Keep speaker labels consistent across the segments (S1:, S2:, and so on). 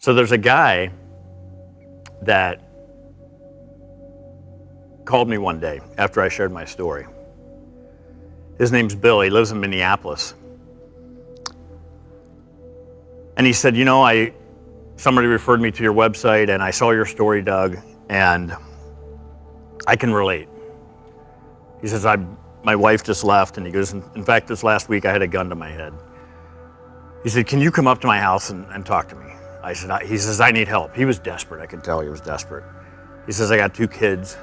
S1: So there's a guy that called me one day after I shared my story. His name's Bill. He lives in Minneapolis. And he said, somebody referred me to your website and I saw your story, Doug, and I can relate. He says, my wife just left, and he goes, in fact, this last week I had a gun to my head. He said, can you come up to my house and talk to me? He says, I need help. He was desperate. I could tell he was desperate. He says, I got 2 kids.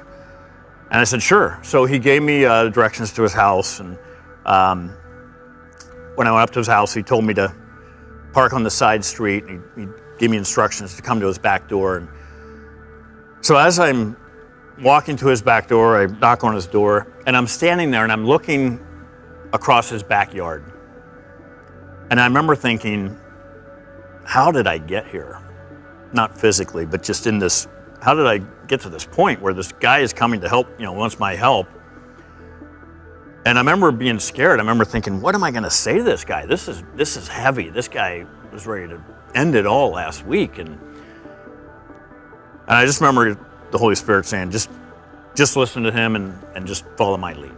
S1: And I said, sure. So he gave me directions to his house. And when I went up to his house, he told me to park on the side street. And he gave me instructions to come to his back door. And so as I'm walking to his back door, I knock on his door, and I'm standing there and I'm looking across his backyard. And I remember thinking, how did I get here? Not physically, but just in this, how did I get to this point where this guy is coming to help, wants my help? And I remember being scared. I remember thinking, what am I gonna say to this guy? This is heavy. This guy was ready to end it all last week. And I just remember the Holy Spirit saying, just listen to him and just follow my lead.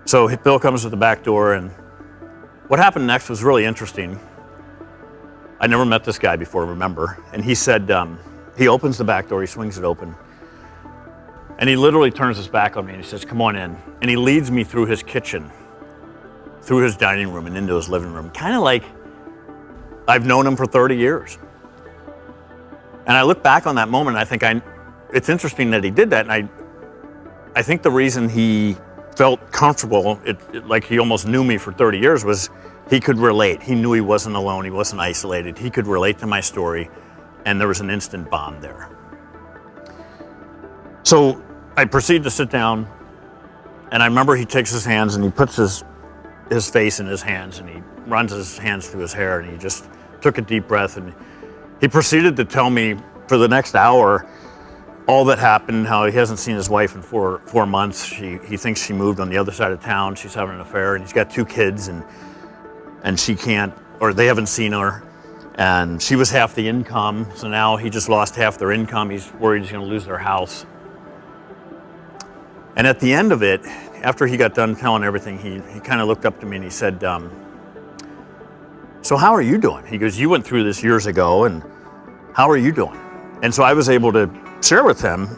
S1: So Bill comes to the back door, and what happened next was really interesting. I never met this guy before, remember? And he said, he opens the back door, he swings it open, and he literally turns his back on me and he says, come on in. And he leads me through his kitchen, through his dining room and into his living room, kind of like I've known him for 30 years. And I look back on that moment, and I think it's interesting that he did that. And I think the reason he felt comfortable, like he almost knew me for 30 years, was he could relate. He knew he wasn't alone, he wasn't isolated. He could relate to my story, and there was an instant bond there. So I proceed to sit down, and I remember he takes his hands and he puts his face in his hands, and he runs his hands through his hair, and he just took a deep breath, and he proceeded to tell me for the next hour all that happened, how he hasn't seen his wife in four months. He thinks she moved on the other side of town. She's having an affair, and he's got 2 kids, and she can't, or they haven't seen her, and she was half the income, so now he just lost half their income. He's worried he's gonna lose their house. And at the end of it, after he got done telling everything, he kind of looked up to me and he said, so how are you doing? He goes, you went through this years ago, and how are you doing? And so I was able to share with him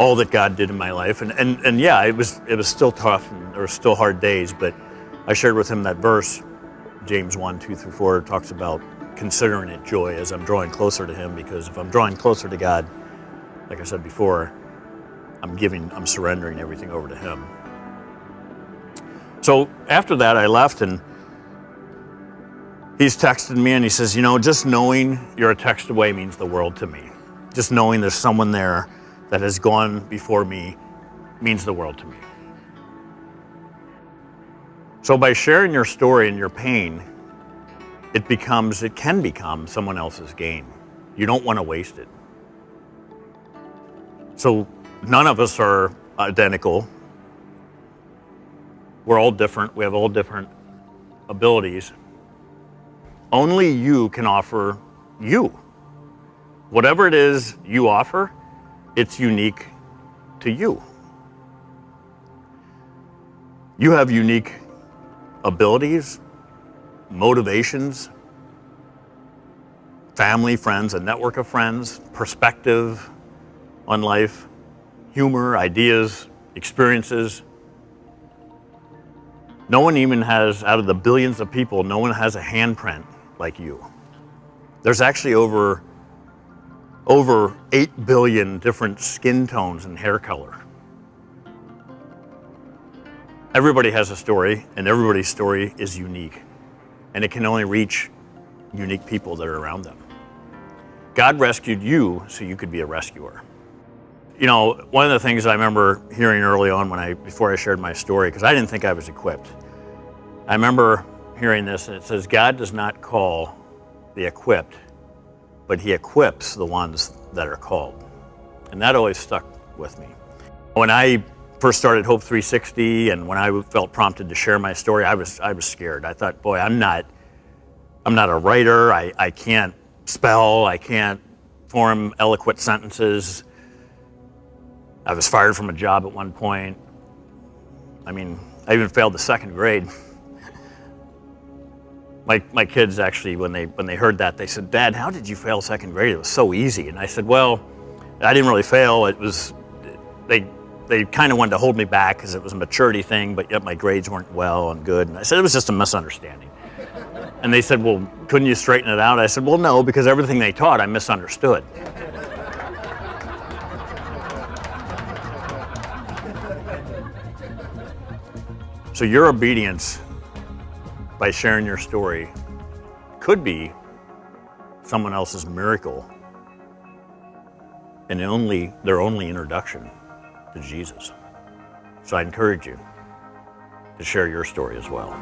S1: all that God did in my life. And yeah, it was still tough, and there were still hard days, but I shared with him that verse, James 1:2-4, talks about considering it joy as I'm drawing closer to him, because if I'm drawing closer to God, like I said before, I'm surrendering everything over to him. So after that, I left, and he's texted me and he says, just knowing you're a text away means the world to me. Just knowing there's someone there that has gone before me means the world to me. So by sharing your story and your pain, it can become someone else's gain. You don't want to waste it. So none of us are identical. We're all different. We have all different abilities. Only you can offer you. Whatever it is you offer, it's unique to you. You have unique abilities, motivations, family, friends, a network of friends, perspective on life, humor, ideas, experiences. No one even has, out of the billions of people, no one has a handprint like you. There's actually over 8 billion different skin tones and hair color. Everybody has a story, and everybody's story is unique, and it can only reach unique people that are around them. God rescued you so you could be a rescuer. One of the things I remember hearing early on before I shared my story, because I didn't think I was equipped, I remember hearing this, and it says, God does not call the equipped, but he equips the ones that are called. And that always stuck with me. When I first started Hope 360, and when I felt prompted to share my story, I was scared. I thought, boy, I'm not a writer. I can't spell. I can't form eloquent sentences. I was fired from a job at one point. I mean, I even failed the second grade. My kids actually, when they heard that, they said, "Dad, how did you fail second grade? It was so easy." And I said, "Well, I didn't really fail. It was, they kind of wanted to hold me back because it was a maturity thing, but yet my grades weren't well and good." And I said, "It was just a misunderstanding." And they said, "Well, couldn't you straighten it out?" I said, "Well, no, because everything they taught I misunderstood." So your obedience by sharing your story could be someone else's miracle and their only introduction to Jesus. So I encourage you to share your story as well.